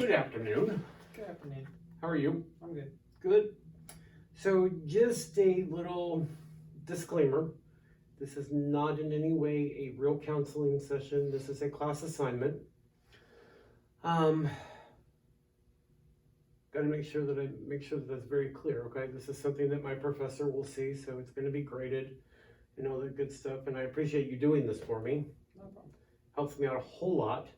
Good afternoon. Good afternoon. How are you? I'm good. Good. So just a little disclaimer. This is not in any way a real counseling session. This is a class assignment. Got to make sure that that's very clear, okay? This is something that my professor will see, so it's going to be graded and all that good stuff. And I appreciate you doing this for me. No problem. Helps me out a whole lot.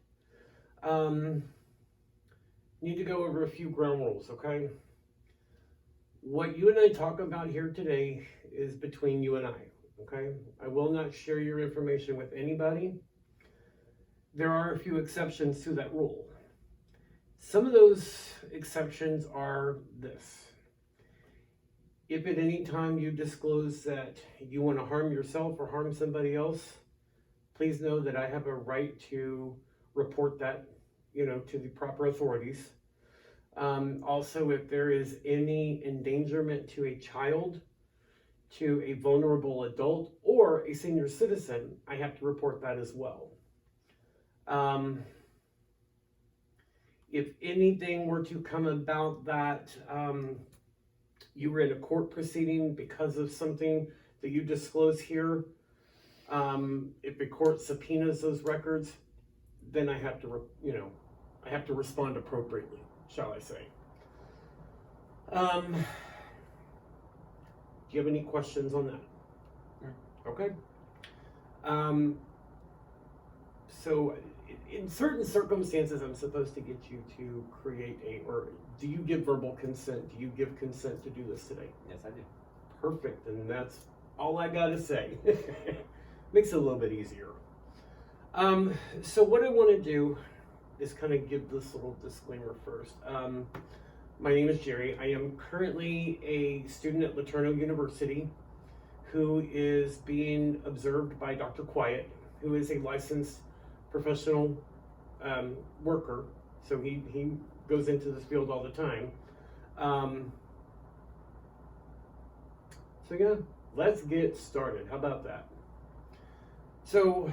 Need to go over a few ground rules, okay? What you and I talk about here today is between you and I, okay? I will not share your information with anybody. There are a few exceptions to that rule. Some of those exceptions are this. If at any time you disclose that you want to harm yourself or harm somebody else, please know that I have a right to report that, to the proper authorities. Also, if there is any endangerment to a child, to a vulnerable adult, or a senior citizen, I have to report that as well. If anything were to come about that you were in a court proceeding because of something that you disclose here, if the court subpoenas those records, then I have to, I have to respond appropriately, shall I say. Do you have any questions on that? No. Okay. So in certain circumstances, I'm supposed to get you to create or do you give verbal consent? Do you give consent to do this today? Yes, I do. Perfect, and that's all I gotta say. Makes it a little bit easier. So what I want to do is kind of give this little disclaimer first. My name is Jerry. I am currently a student at LeTourneau University who is being observed by Dr. Quiet, who is a licensed professional worker. So he goes into this field all the time. So yeah, let's get started. How about that? So,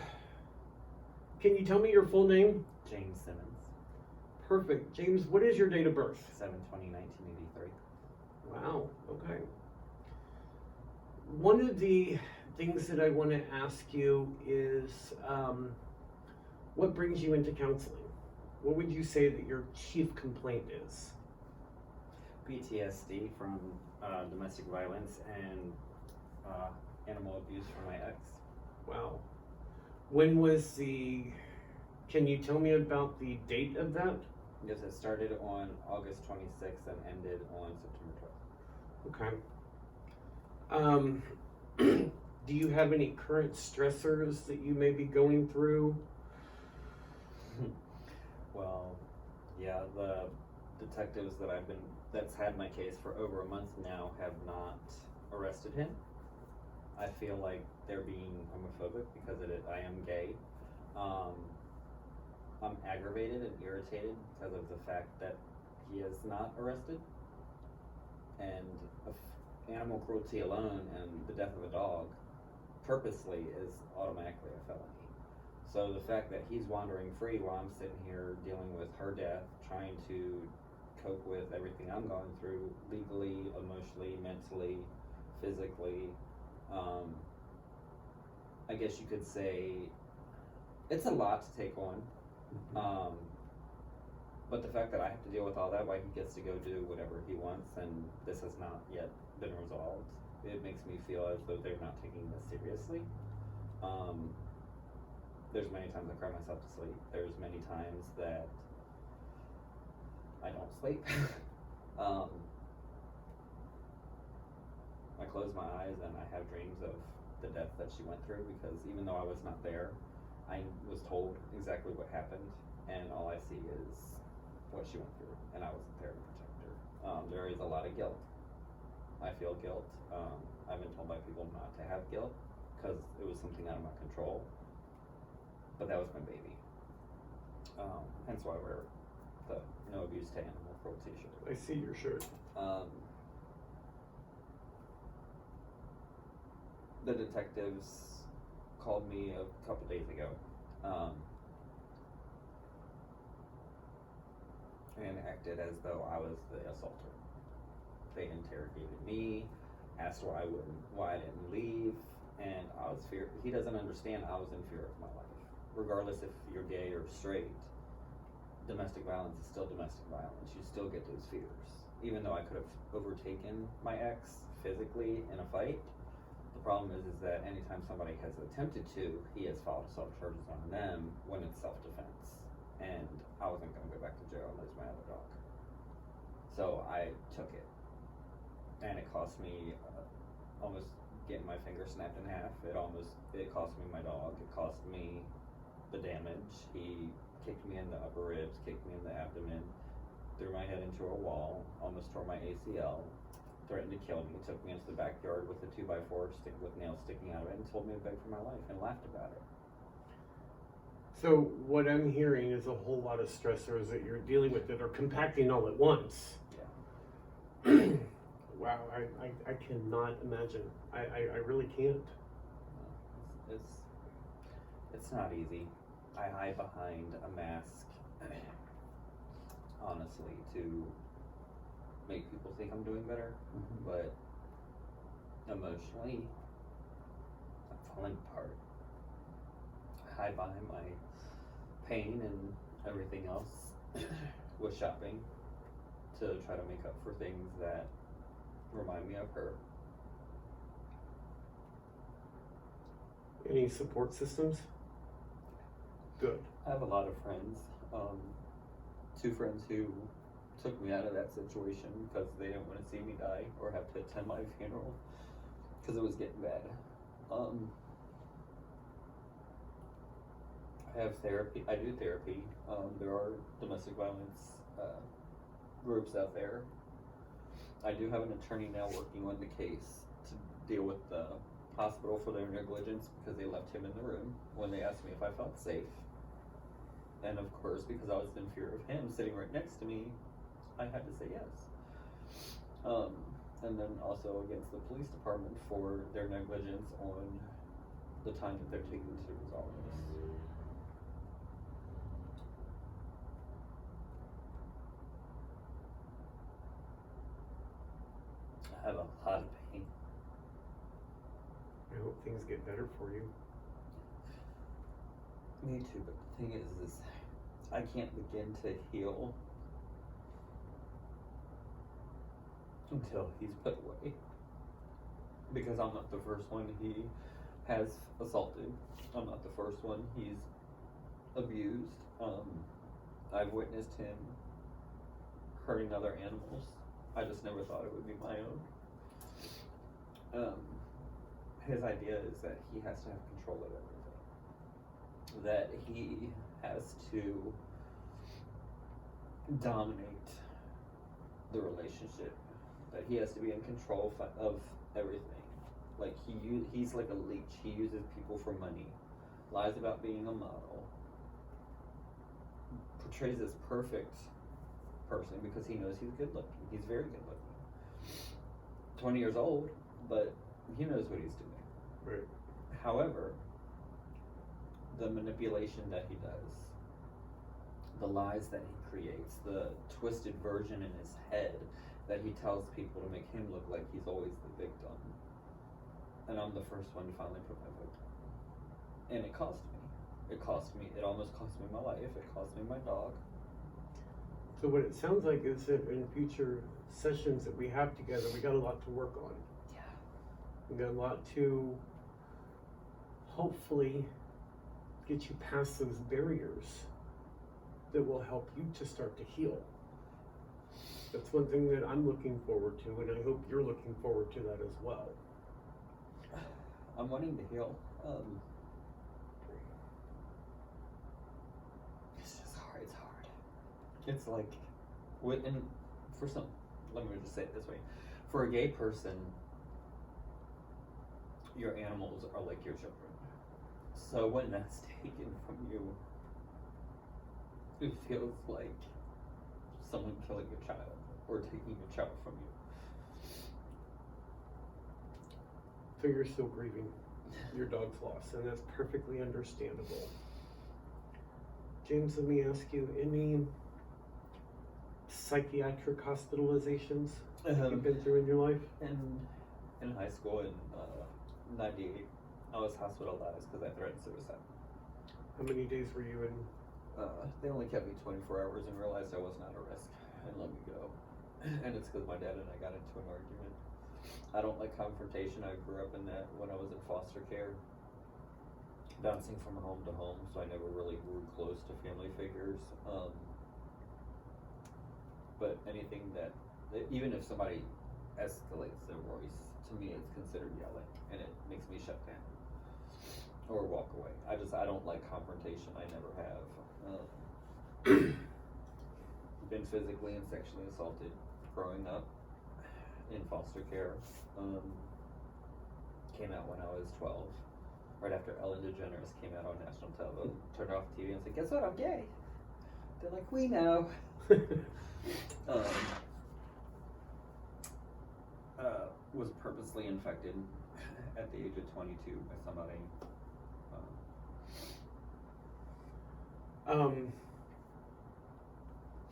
can you tell me your full name? James Simmons, Perfect. James, what is your date of birth? 7/20/1983. Wow, okay. One of the things that I want to ask you is what brings you into counseling? What would you say that your chief complaint is? PTSD from domestic violence and animal abuse from my ex. Wow. When was can you tell me about the date of that? Yes, it started on August 26th and ended on September 12th. Okay. Do you have any current stressors that you may be going through? Well, yeah, the detectives that's had my case for over a month now have not arrested him. I feel like they're being homophobic because I am gay. I'm aggravated and irritated because of the fact that he is not arrested. And animal cruelty alone and the death of a dog purposely is automatically a felony. So the fact that he's wandering free while I'm sitting here dealing with her death, trying to cope with everything I'm going through legally, emotionally, mentally, physically, I guess you could say it's a lot to take on. But the fact that I have to deal with all that while he gets to go do whatever he wants and this has not yet been resolved, it makes me feel as though they're not taking this seriously. There's many times I cry myself to sleep. There's many times that I don't sleep. I close my eyes and I have dreams of the death that she went through because even though I was not there, I was told exactly what happened and all I see is what she went through and I wasn't there to protect her. There is a lot of guilt. I feel guilt. I've been told by people not to have guilt because it was something out of my control, but that was my baby. Hence why I wear the No Abuse to Animal Cruelty shirt. I see your shirt. The detectives called me a couple days ago and acted as though I was the assaulter. They interrogated me, asked why I didn't leave, and I was fear. He doesn't understand I was in fear of my life. Regardless if you're gay or straight, domestic violence is still domestic violence. You still get those fears. Even though I could have overtaken my ex physically in a fight, the problem is that anytime somebody has attempted to, he has filed assault charges on them when it's self-defense. And I wasn't going to go back to jail and lose my other dog. So I took it. And it cost me almost getting my finger snapped in half. It cost me my dog. It cost me the damage. He kicked me in the upper ribs, kicked me in the abdomen, threw my head into a wall, almost tore my ACL, threatened to kill me, took me into the backyard with a 2x4 stick with nails sticking out of it, and told me to beg for my life and laughed about it. So what I'm hearing is a whole lot of stressors that you're dealing with that are compacting all at once. Yeah. Wow, I cannot imagine. I really can't. It's not easy. I hide behind a mask, honestly, to make people think I'm doing better, but emotionally, I'm falling apart. I hide behind my pain and everything else with shopping to try to make up for things that remind me of her. Any support systems? Good. I have a lot of friends. 2 friends who took me out of that situation because they didn't want to see me die or have to attend my funeral because it was getting bad. I have therapy. I do therapy. There are domestic violence groups out there. I do have an attorney now working on the case to deal with the hospital for their negligence because they left him in the room when they asked me if I felt safe. And of course, because I was in fear of him sitting right next to me, I had to say yes. And then also against the police department for their negligence on the time that they're taking to resolve this. I have a lot of pain. I hope things get better for you. Me too, but the thing is I can't begin to heal until he's put away. Because I'm not the first one he has assaulted. I'm not the first one he's abused. I've witnessed him hurting other animals. I just never thought it would be my own. His idea is that he has to have control of everything. That he has to dominate the relationship. That he has to be in control of everything. Like he's like a leech. He uses people for money. Lies about being a model. Portrays this perfect person because he knows he's good looking. He's very good looking. 20 years old, but he knows what he's doing. Right. However, the manipulation that he does, the lies that he creates, the twisted version in his head that he tells people to make him look like he's always the victim. And I'm the first one to finally put my foot down. And it cost me. It almost cost me my life. It cost me my dog. So what it sounds like is that in future sessions that we have together, we got a lot to work on. Yeah. We got a lot to hopefully get you past those barriers that will help you to start to heal. That's one thing that I'm looking forward to, and I hope you're looking forward to that as well. I'm wanting to heal. It's just hard. It's hard. It's like, and for some, let me just say it this way. For a gay person, your animals are like your children. So when that's taken from you, it feels like someone killing your child or taking your child from you. So you're still grieving your dog's loss, and that's perfectly understandable. James, let me ask you, any psychiatric hospitalizations that Um, you've been through in your life? in high school in '98, I was hospitalized because I threatened suicide. How many days were you in? They only kept me 24 hours and realized I was not a risk and let me go. And it's because my dad and I got into an argument. I don't like confrontation. I grew up in that when I was in foster care, bouncing from home to home, so I never really grew close to family figures. But anything that, even if somebody escalates their voice, to me it's considered yelling, and it makes me shut down or walk away. I don't like confrontation. I never have. Been physically and sexually assaulted growing up in foster care. Came out when I was 12, right after Ellen DeGeneres came out on national television. Turned off the TV and said, "Guess what? I'm gay." They're like, "We know." Was purposely infected at the age of 22 by somebody.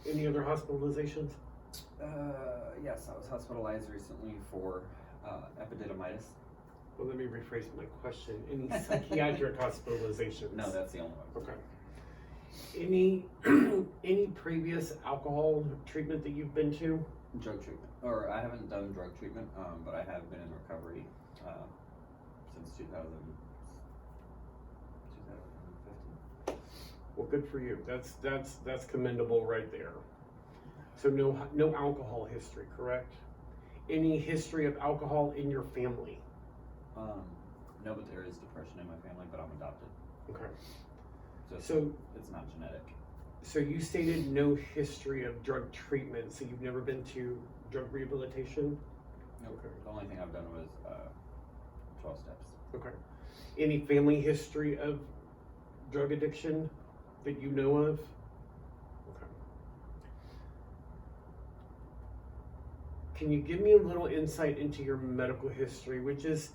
Any other hospitalizations? Yes, I was hospitalized recently for epididymitis. Well, let me rephrase my question. Any psychiatric hospitalizations? No, that's the only one. Okay. Any previous alcohol treatment that you've been to? Drug treatment. Or I haven't done drug treatment, but I have been in recovery since 2015. Well, good for you. That's commendable right there. So no alcohol history, correct? Any history of alcohol in your family? No, but there is depression in my family, but I'm adopted. Okay. So it's not genetic. So you stated no history of drug treatment, so you've never been to drug rehabilitation? Nope. Okay. The only thing I've done was 12 steps. Okay. Any family history of drug addiction that you know of? Okay. Can you give me a little insight into your medical history, which is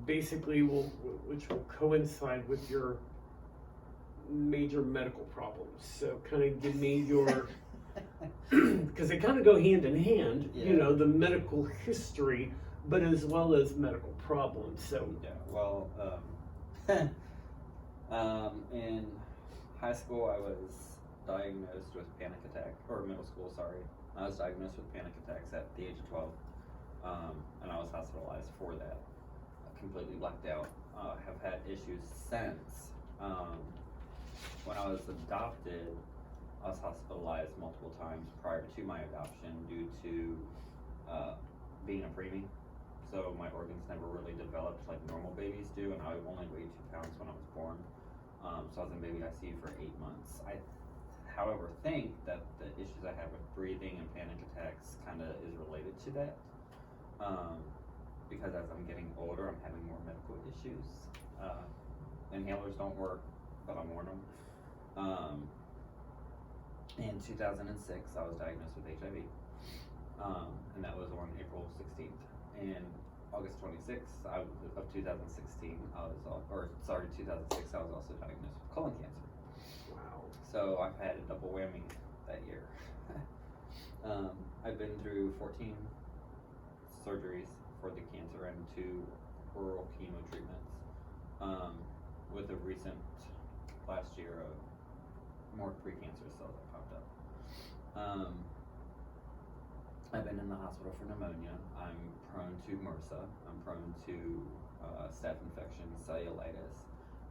basically which will coincide with your major medical problems? So kind of give me your, because they kind of go hand in hand, Yeah. you know, the medical history, but as well as medical problems. So Yeah, well, in high school I was diagnosed with panic attack, or middle school, sorry. I was diagnosed with panic attacks at the age of 12, and I was hospitalized for that. Completely blacked out. Have had issues since. When I was adopted, I was hospitalized multiple times prior to my adoption due to being a preemie. So my organs never really developed like normal babies do, and I only weighed 2 pounds when I was born. So I was in baby ICU for 8 months. I, however, think that the issues I have with breathing and panic attacks kind of is related to that. Because as I'm getting older, I'm having more medical issues. Inhalers don't work, but I'm on them. In 2006, I was diagnosed with HIV, and that was on April 16th. And August 26th of 2016, 2006, I was also diagnosed with colon cancer. wow. So I've had a double whammy that year. I've been through 14 surgeries for the cancer and 2 oral chemo treatments, with a recent last year of more precancerous cells that popped up. I've been in the hospital for pneumonia. I'm prone to MRSA. I'm prone to staph infection, cellulitis.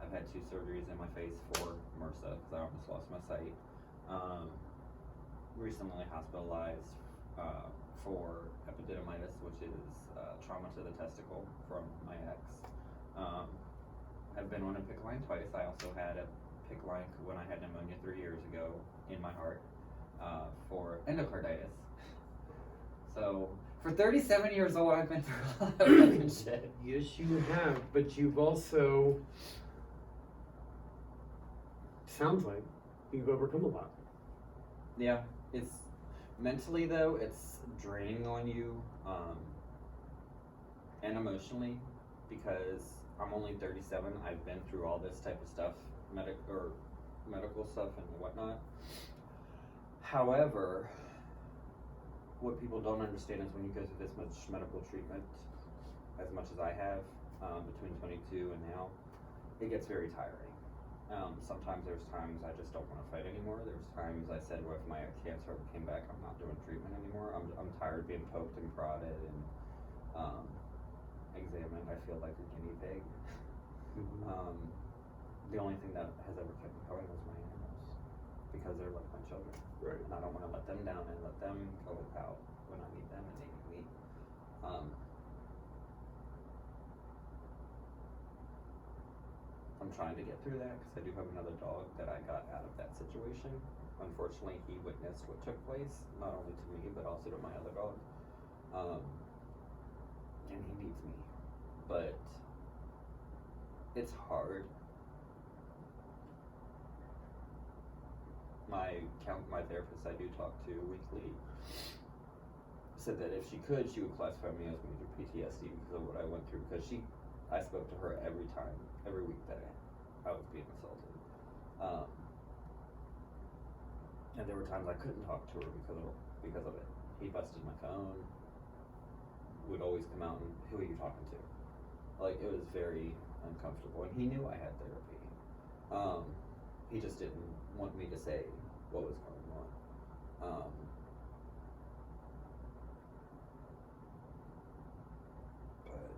I've had 2 surgeries in my face for MRSA because I almost lost my sight. Recently hospitalized for epididymitis, which is trauma to the testicle from my ex. I've been on a PICC line twice. I also had a PICC line when I had pneumonia 3 years ago in my heart for endocarditis. So for 37 years old, I've been through a lot of fucking shit. Yes, you have, but you've also, sounds like you've overcome a lot. Yeah, it's mentally though, it's draining on you, and emotionally, because I'm only 37. I've been through all this type of stuff, medical stuff and whatnot. However, what people don't understand is when you go through this much medical treatment, as much as I have, between 22 and now, it gets very tiring. Sometimes there's times I just don't want to fight anymore. There's times I said, well, if my cancer came back, I'm not doing treatment anymore. I'm tired of being poked and prodded and examined. I feel like a guinea pig. The only thing that has ever kept me going was my animals, because they're like my children. Right. And I don't want to let them down and let them go out when I need them and they need me. I'm trying to get through that because I do have another dog that I got out of that situation. Unfortunately, he witnessed what took place, not only to me, but also to my other dog. And he needs me. But it's hard. My therapist I do talk to weekly said that if she could, she would classify me as major PTSD because of what I went through. Because I spoke to her every week that I was being assaulted. And there were times I couldn't talk to her because of it. He busted my phone, would always come out and, who are you talking to? Like, it was very uncomfortable, and he knew I had therapy. He just didn't want me to say what was going on. But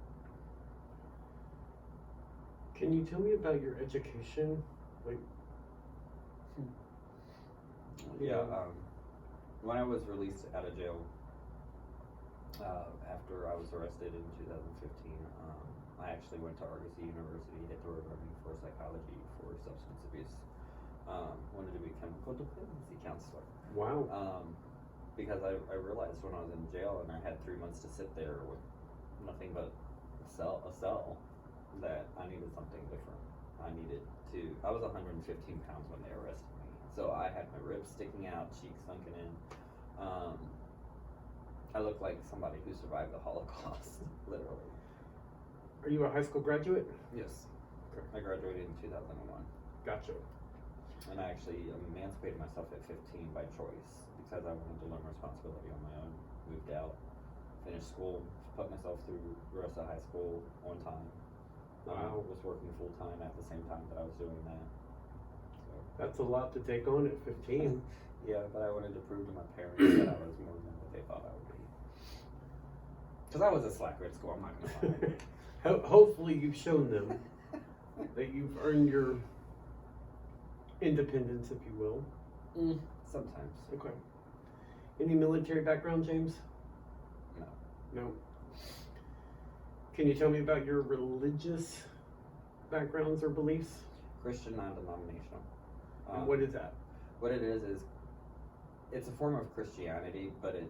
Can you tell me about your education? Like, yeah, when I was released out of jail, after I was arrested in 2015, I actually went to Argosy University, hit the road running for psychology for substance abuse. Wanted to become a codependency counselor. wow. Because I realized when I was in jail and I had 3 months to sit there with nothing but a cell, that I needed something different. I was 115 pounds when they arrested me. So I had my ribs sticking out, cheeks sunken in. I looked like somebody who survived the Holocaust, literally. Are you a high school graduate? Yes. Okay. I graduated in 2001. Gotcha. And I actually emancipated myself at 15 by choice because I wanted to learn responsibility on my own. Moved out, finished school, put myself through the rest of high school on time. Wow. Was working full time at the same time that I was doing that. So. That's a lot to take on at 15. Yeah, but I wanted to prove to my parents that I was more than what they thought I would be. Because I was a slacker at school, I'm not going to lie. Hopefully you've shown them that you've earned your independence, if you will. Sometimes. Okay. Any military background, James? No. No. Can you tell me about your religious backgrounds or beliefs? Christian, non-denominational. And what is that? What it is it's a form of Christianity, but it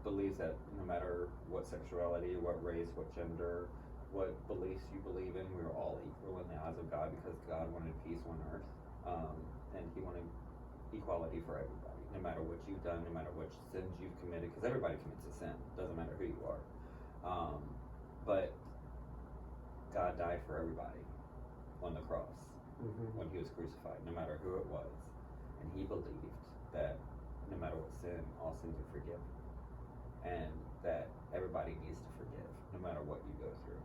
believes that no matter what sexuality, what race, what gender, what beliefs you believe in, we're all equal in the eyes of God because God wanted peace on earth. And He wanted equality for everybody, no matter what you've done, no matter which sins you've committed, because everybody commits a sin, doesn't matter who you are. But God died for everybody on the cross when He was crucified, no matter who it was. And He believed that no matter what sin, all sins are forgiven. And that everybody needs to forgive, no matter what you go through.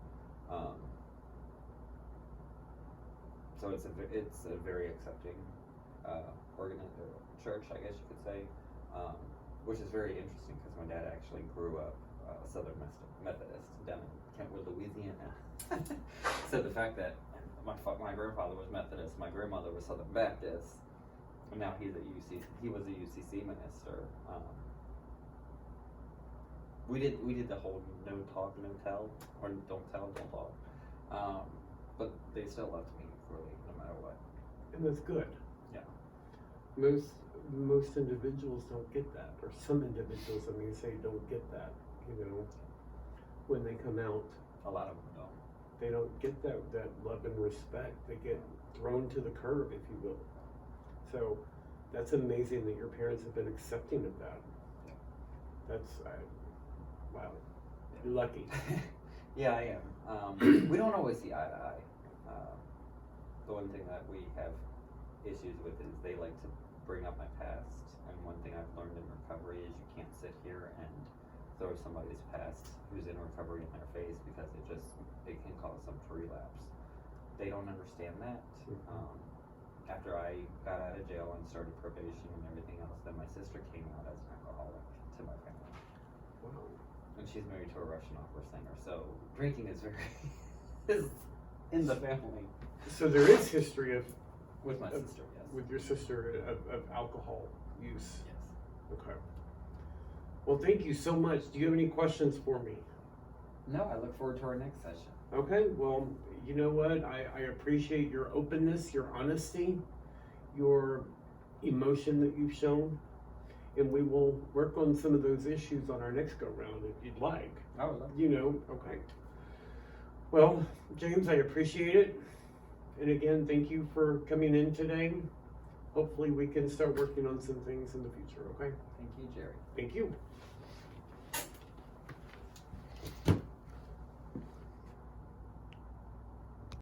So it's a very accepting church, I guess you could say, which is very interesting because my dad actually grew up Southern Methodist down in Kentwood, Louisiana. So the fact that my grandfather was Methodist, my grandmother was Southern Baptist, and now he was a UCC minister. We did the whole no talk, no tell, or don't tell, don't talk. But they still loved me equally, no matter what. And that's good. Yeah. Most individuals don't get that, or some individuals, don't get that, when they come out. A lot of them don't. They don't get that love and respect. They get thrown to the curb, if you will. So that's amazing that your parents have been accepting of that. Wow. You're lucky. Yeah, I am. We don't always see eye to eye. The one thing that we have issues with is they like to bring up my past. And one thing I've learned in recovery is you can't sit here and throw somebody's past who's in recovery in their face, because it can cause them to relapse. They don't understand that. After I got out of jail and started probation and everything else, then my sister came out as an alcoholic to my family. Wow. And she's married to a Russian opera singer, so drinking is is in the family. So there is history of With my sister, yes. with your sister of alcohol use. Yes. Okay. Well, thank you so much. Do you have any questions for me? No, I look forward to our next session. Okay, well, you know what? I appreciate your openness, your honesty, your emotion that you've shown. And we will work on some of those issues on our next go round if you'd like. I would love You know, okay. Well, James, I appreciate it. And again, thank you for coming in today. Hopefully we can start working on some things in the future, okay? Thank you, Jerry. Thank you.